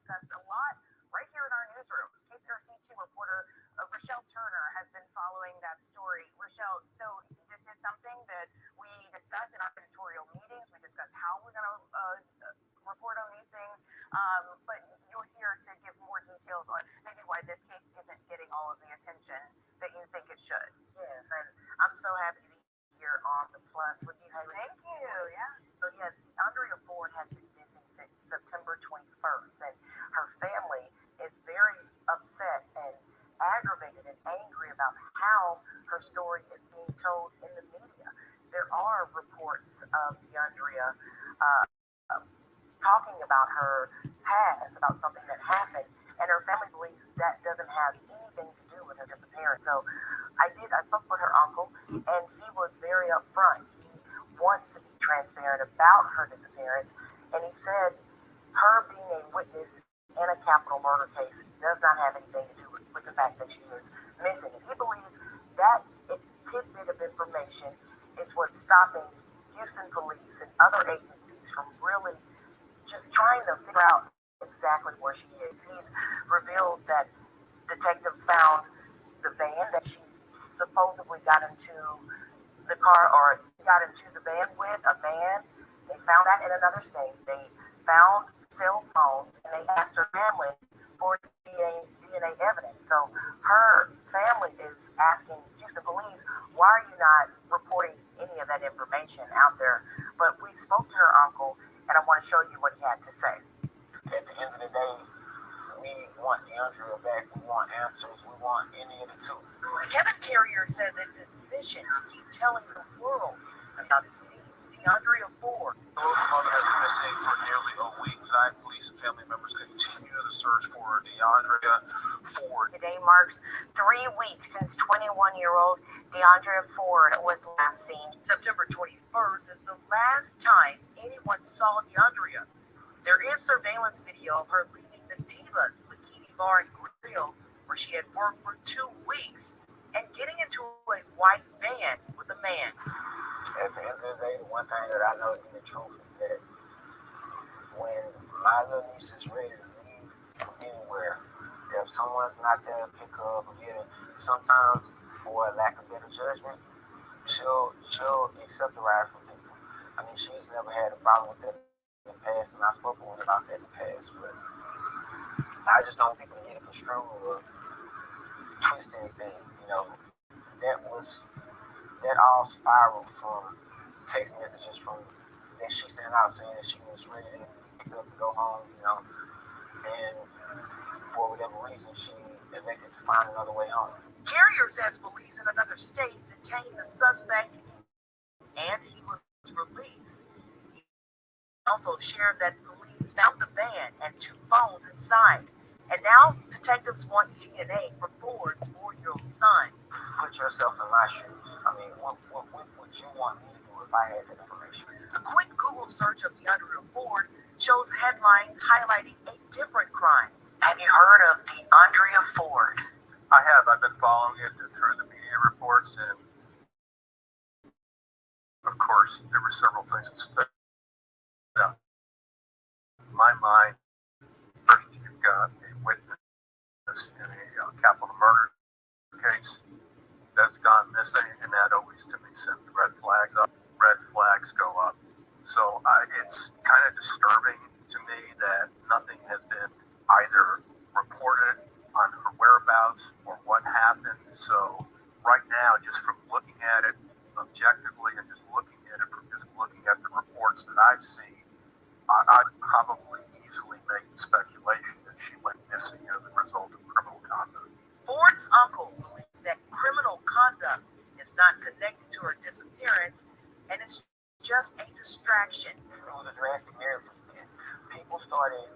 discussed a lot right here in our newsroom. KPRC2 reporter Rochelle Turner has been following that story. Rochelle, so this is something that we discuss in our editorial meetings. We discuss how we're going to report on these things, but you're here to give more details on maybe why this case isn't getting all of the attention that you think it should. Yes, and I'm so happy to be here on the Plus with you, Haley. Thank you. Yeah. So yes, Deundrea Ford has been missing since September 21st, and her family is very upset and aggravated and angry about how her story is being told in the media. There are reports of Deundrea talking about her past, about something that happened, and her family believes that doesn't have anything to do with her disappearance. So I spoke with her uncle, and he was very upfront. He wants to be transparent about her disappearance, and he said her being a witness in a capital murder case does not have anything to do with the fact that she is missing. And he believes that tidbit of information is what's stopping Houston police and other agencies from really just trying to figure out exactly where she is. He's revealed that detectives found the van that she supposedly got into the car or got into the van with, a man. They found that in another state. They found cell phones, and they asked her family for DNA evidence. So her family is asking Houston police, why are you not reporting any of that information out there? But we spoke to her uncle, and I want to show you what he had to say. At the end of the day, we want Deundrea back. We want answers. We want any of the two. Kevin Carrier says it's his mission to keep telling the world about his needs. Deundrea Ford. Rosemont has been missing for nearly a week. Tonight, police and family members continue the search for Deundrea Ford. Today marks 3 weeks since 21-year-old Deundrea Ford was last seen. September 21st is the last time anyone saw Deundrea. There is surveillance video of her leaving the Divas Bikini Bar and Grill, where she had worked for 2 weeks, and getting into a white van with a man. At the end of the day, the one thing that I know to be the truth is that when my little niece is ready to leave from anywhere, if someone's not there to pick her up or get her, sometimes for a lack of better judgment, she'll accept the ride from people. I mean, she's never had a problem with that in the past, and I've spoken with her about that in the past, but I just don't think we get it construed or twist anything, you know. That all spiraled from text messages from that she sent out saying that she was ready to pick up and go home, you know, and for whatever reason she elected to find another way home. Carrier says police in another state detained the suspect and he was released. He also shared that police found the van and 2 phones inside. And now detectives want DNA from Ford's 4-year-old son. Put yourself in my shoes. I mean, what would you want me to do if I had that information? A quick Google search of Deundrea Ford shows headlines highlighting a different crime. Have you heard of Deundrea Ford? I have. I've been following it through the media reports, and of course, there were several things that stuck out. In my mind, first you've got a witness in a capital murder case that's gone missing, and that always, to me, sends red flags up. Red flags go up. So it's kind of disturbing to me that nothing has been either reported on her whereabouts or what happened. So right now, just from looking at it objectively and just looking at it from just looking at the reports that I've seen, I'd probably easily make the speculation that she went missing as a result of criminal conduct. Ford's uncle believes that criminal conduct is not connected to her disappearance and it's just a distraction. It was a drastic narrative. People started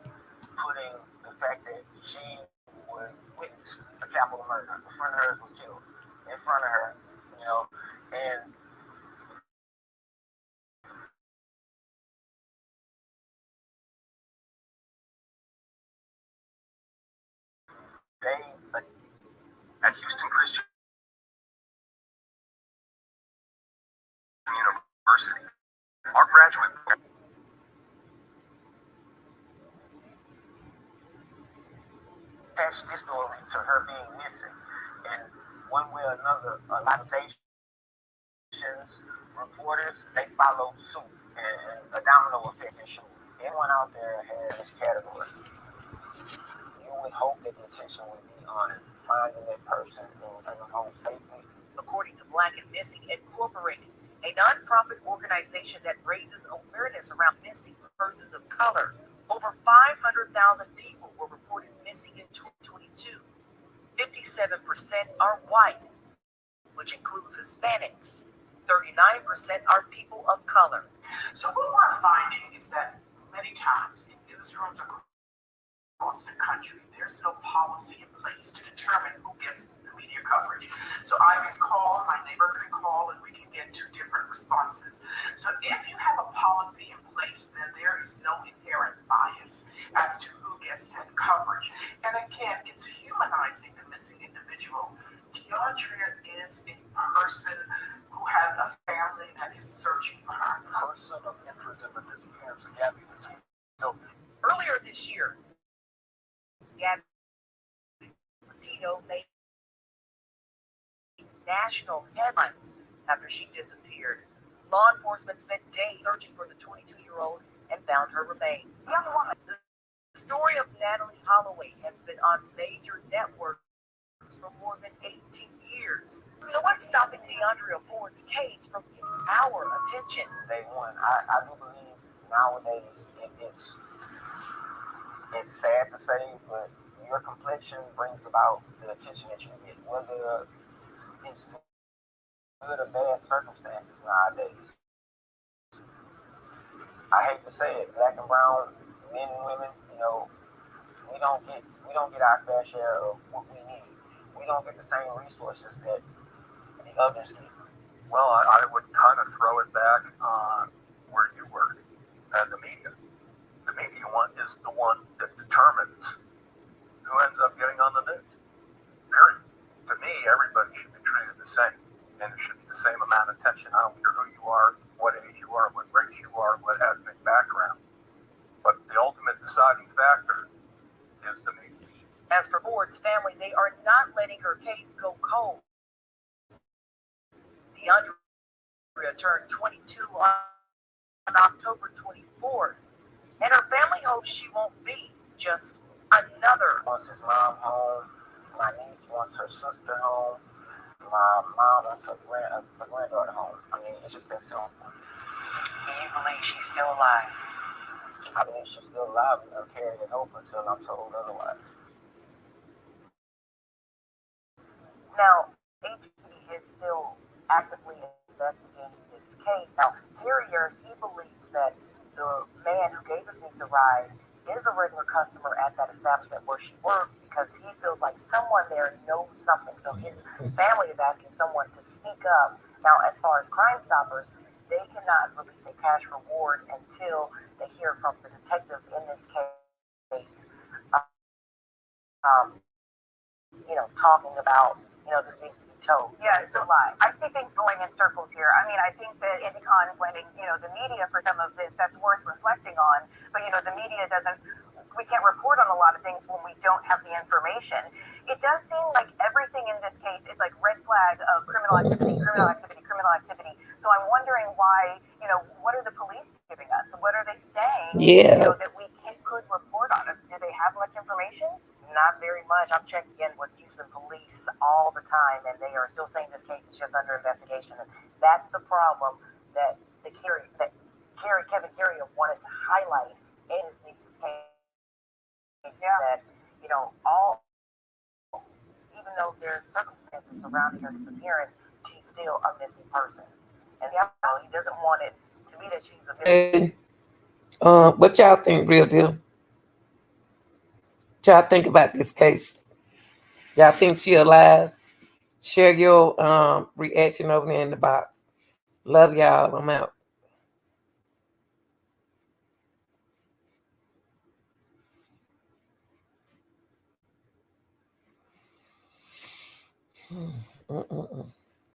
putting the fact that she was witnessed a capital murder. A friend of hers was killed in front of her, you know, and At Houston Christian University, our graduate attach this story to her being missing. And one way or another, a lot of nations, reporters, they follow suit, and a domino effect ensues. Anyone out there has this category. You would hope that the attention would be on finding that person and bringing them home safely. According to Black and Missing Incorporated, a nonprofit organization that raises awareness around missing persons of color, over 500,000 people were reported missing in 2022. 57% are white, which includes Hispanics. 39% are people of color. So what we're finding is that many times in newsrooms across the country, there's no policy in place to determine who gets the media coverage. So I can call, my neighbor can call, and we can get two different responses. So if you have a policy in place, then there is no inherent bias as to who gets that coverage. And again, it's humanizing the missing individual. Deundrea is a person who has a family that is searching for her. Person of interest in the disappearance of Gabby Petito. So Earlier this year, Gabby Petito made national headlines after she disappeared. Law enforcement spent days searching for the 22-year-old and found her remains. The story of Natalie Holloway has been on major networks for more than 18 years. So what's stopping Deundrea Ford's case from getting our attention? Day one, I do believe nowadays it's sad to say, but your complexion brings about the attention that you get, whether it's good or bad circumstances nowadays. I hate to say it, black and brown men and women, we don't get our fair share of what we need. We don't get the same resources that the others get. well, I would kind of throw it back on where you work and the media. The media one is the one that determines who ends up getting on the news. Period. To me, everybody should be treated the same, and there should be the same amount of attention. I don't care who you are, what age you are, what race you are, what ethnic background. But the ultimate deciding factor is the media. As for Ford's family, they are not letting her case go cold. Deundrea turned 22 on October 24th, and her family hopes she won't be just another. Wants his mom home. My niece wants her sister home. My mom wants her granddaughter home. I mean, it's just that simple. Do you believe she's still alive? I believe she's still alive, and I'll carry the hope until I'm told otherwise. Now, HPD is still actively investigating this case. Now, Carrier, he believes that the man who gave his niece a ride is a regular customer at that establishment where she worked because he feels like someone there knows something. So his family is asking someone to speak up. Now, as far as Crime Stoppers, they cannot release a cash reward until they hear from the detectives in this case, talking about, this needs to be told. Yeah, so I see things going in circles here. I mean, I think that Indicon blaming, the media for some of this, that's worth reflecting on. But, the media we can't report on a lot of things when we don't have the information. It does seem like everything in this case is like red flag of criminal activity. So I'm wondering why, what are the police giving us? What are they saying? Yeah. That we could report on it. Do they have much information? Not very much. I'm checking in with Houston police all the time, and they are still saying this case is just under investigation. And that's the problem that Kevin Carrier wanted to highlight in his niece's case. That even though there's circumstances surrounding her disappearance, she's still a missing person, and he doesn't want it to be that she's a missing. What y'all think, Real Deal? What y'all think about this case? Y'all think she alive? Share your reaction over there in the box. Love y'all. I'm out. Mm-mm-mm.